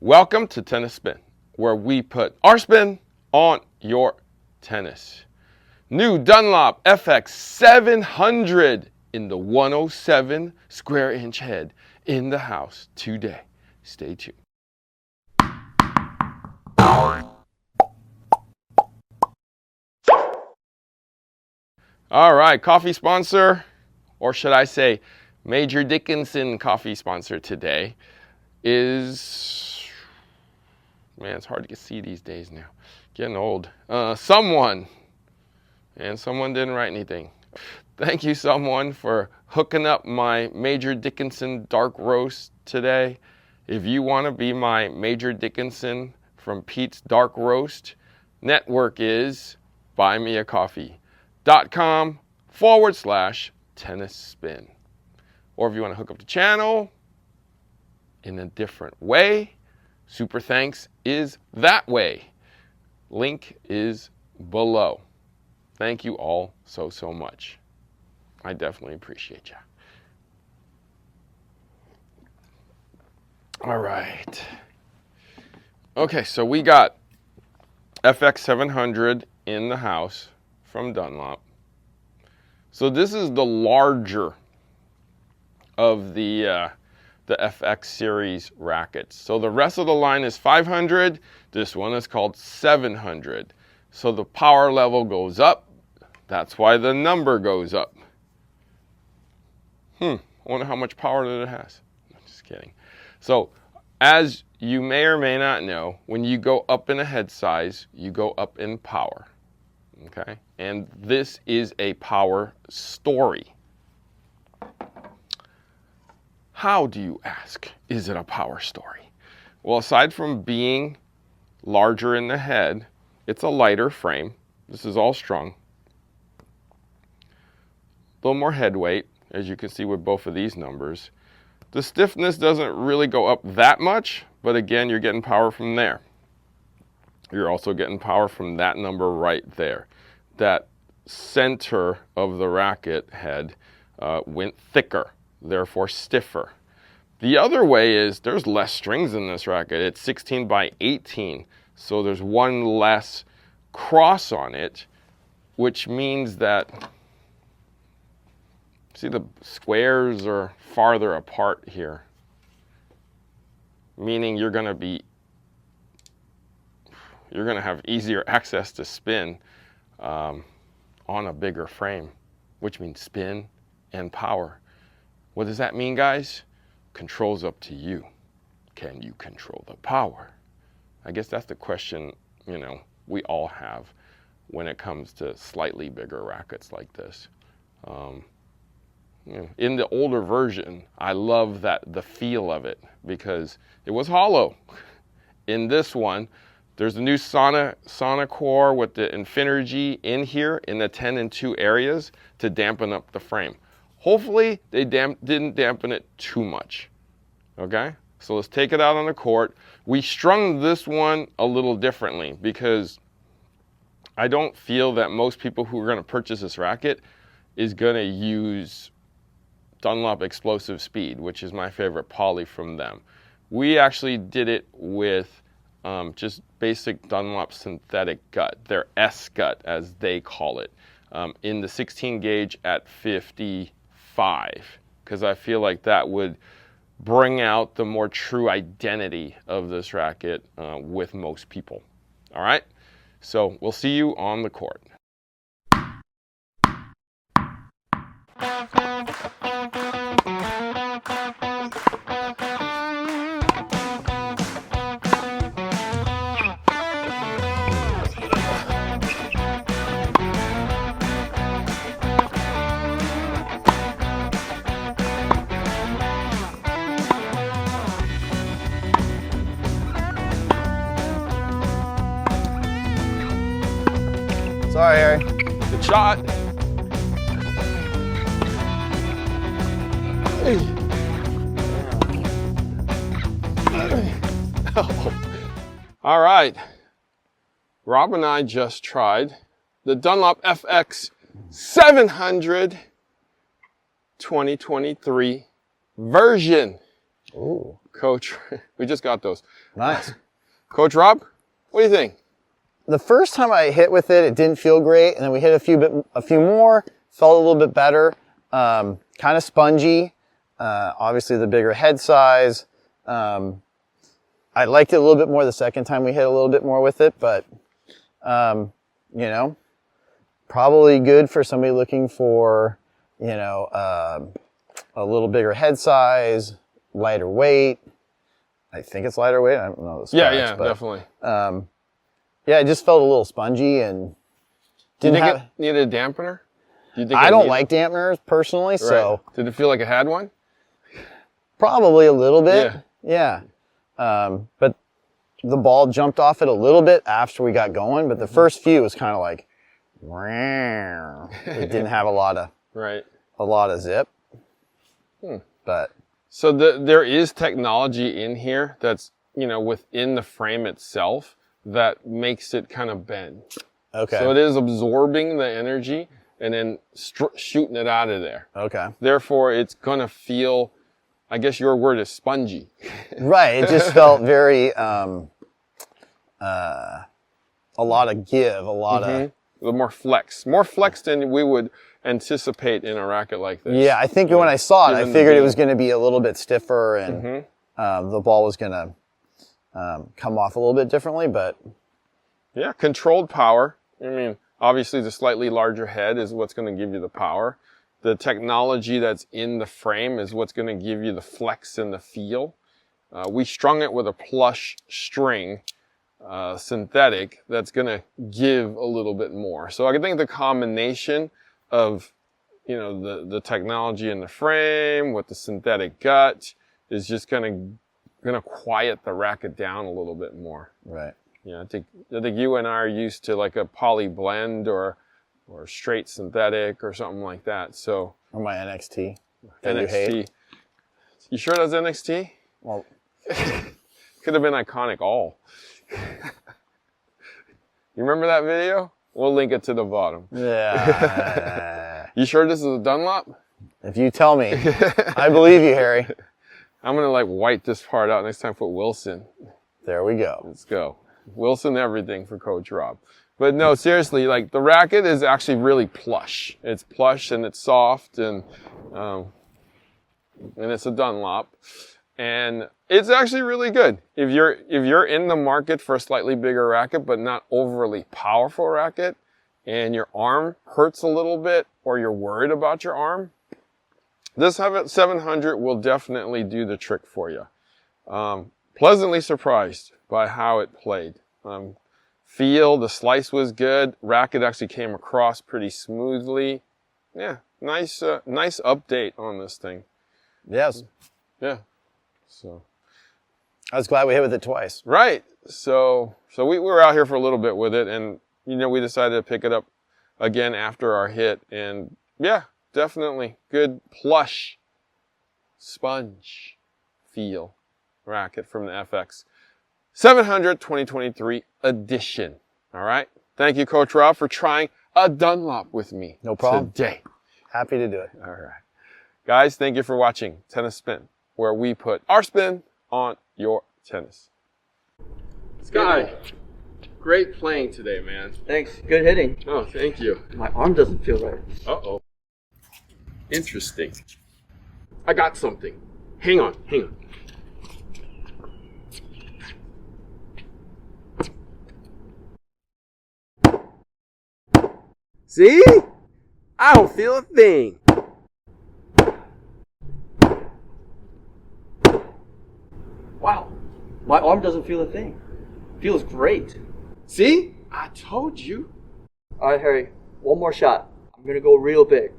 Welcome to Tennis Spin, where we put our spin on your tennis. New Dunlop FX 700 in the 107 square inch head in the house today. Stay tuned. All right, coffee sponsor, or should I say Major Dickinson coffee sponsor today is, man, it's hard to see these days now. Getting old. Someone didn't write anything. Thank you, someone, for hooking up my Major Dickinson dark roast today. If you want to be my Major Dickinson from Pete's Dark Roast, network is buymeacoffee.com/tennis spin. Or if you want to hook up the channel in a different way, super thanks is that way. Link is below. Thank you all so much. I definitely appreciate you. All right. Okay, so we got FX 700 in the house from Dunlop. So this is the larger of the FX series rackets. So the rest of the line is 500. This one is called 700. So the power level goes up. That's why the number goes up. I wonder how much power that it has. I'm just kidding. So as you may or may not know, when you go up in a head size, you go up in power. Okay? And this is a power story. How do you ask? Is it a power story? Well, aside from being larger in the head, it's a lighter frame. This is all strung. A little more head weight, as you can see with both of these numbers. The stiffness doesn't really go up that much, but again, you're getting power from there. You're also getting power from that number right there. That center of the racket head went thicker, therefore stiffer. The other way is there's less strings in this racket. It's 16 by 18, so there's one less cross on it, which means that, see, the squares are farther apart here, meaning you're going to have easier access to spin on a bigger frame, which means spin and power. What does that mean, guys? Control's up to you. Can you control the power? I guess that's the question, we all have when it comes to slightly bigger rackets like this. In the older version, I love the feel of it because it was hollow. In this one, there's a new Sona core with the Infinergy in here in the 10 and 2 areas to dampen up the frame. Hopefully, they didn't dampen it too much. Okay? So let's take it out on the court. We strung this one a little differently because I don't feel that most people who are going to purchase this racket is going to use Dunlop Explosive Speed, which is my favorite poly from them. We actually did it with just basic Dunlop synthetic gut, their S gut as they call it, in the 16 gauge at 55, because I feel like that would bring out the more true identity of this racket with most people. All right, so we'll see you on the court. Sorry, Harry. Good shot. All right. Rob and I just tried the Dunlop FX 700 2023 version. Ooh. Coach, we just got those. Nice. Coach Rob, what do you think? The first time I hit with it, it didn't feel great, and then we hit a few more, felt a little bit better. Kind of spongy. Obviously, the bigger head size. I liked it a little bit more the second time we hit a little bit more with it, but you know, probably good for somebody looking for, you know, a little bigger head size, lighter weight. I think it's lighter weight. I don't know the specs, Yeah, but, definitely. Yeah, it just felt a little spongy and Did didn't you have. need a dampener? Do you think I don't like dampeners personally, Right. so Did it feel like it had one? probably a little bit. Yeah. But the ball jumped off it a little bit after we got going, but the first few was kind of like, it didn't have a lot of zip. But So there is technology in here that's, you know, within the frame itself that makes it kind of bend. okay. So it is absorbing the energy and then shooting it out of there. Okay. Therefore, it's going to feel, I guess your word is spongy. Right. It just felt very, a lot of give, a lot of. The more flex than we would anticipate in a racket like this. Yeah, I think when I saw it, I Given figured the it was going to be a little bit stiffer and the ball was going to come off a little bit differently, but. Yeah, controlled power. I mean, obviously the slightly larger head is what's going to give you the power. The technology that's in the frame is what's going to give you the flex and the feel. We strung it with a plush string, synthetic, that's going to give a little bit more. So I think the combination of, you know, the technology in the frame with the synthetic gut is just going to quiet the racket down a little bit more. Right. Yeah, I think you and I are used to like a poly blend or straight synthetic or something like that. So Or my NXT. that you NXT. hate. You sure that's NXT? Well, Could have been Iconic All. You remember that video? We'll link it to the bottom. yeah. You sure this is a Dunlop? If you tell me, I believe you, Harry. I'm gonna like white this part out next time. Put Wilson. There we go. Let's go. Wilson everything for Coach Rob. But no, seriously, like the racket is actually really plush. It's plush and it's soft and it's a Dunlop. And it's actually really good. If you're in the market for a slightly bigger racket, but not overly powerful racket, and your arm hurts a little bit, or you're worried about your arm, this 700 will definitely do the trick for you. Pleasantly surprised by how it played. Feel, the slice was good. Racket actually came across pretty smoothly. Yeah, nice update on this thing. Yes. Yeah. So. I was glad we hit with it twice. Right. So we were out here for a little bit with it, and you know, we decided to pick it up again after our hit, and yeah, definitely good plush sponge feel racket from the FX 700 2023 edition. All right. Thank you, Coach Rob, for trying a Dunlop with me. No problem. Today. Happy to do it. All right. Guys, thank you for watching Tennis Spin, where we put our spin on your tennis. Sky, great playing today, man. Thanks. Good hitting. Oh, thank you. My arm doesn't feel right. Uh-oh. Interesting. I got something. Hang on. See? I don't feel a thing. Wow. My arm doesn't feel a thing. Feels great. See? I told you. All right, Harry. One more shot. I'm going to go real big.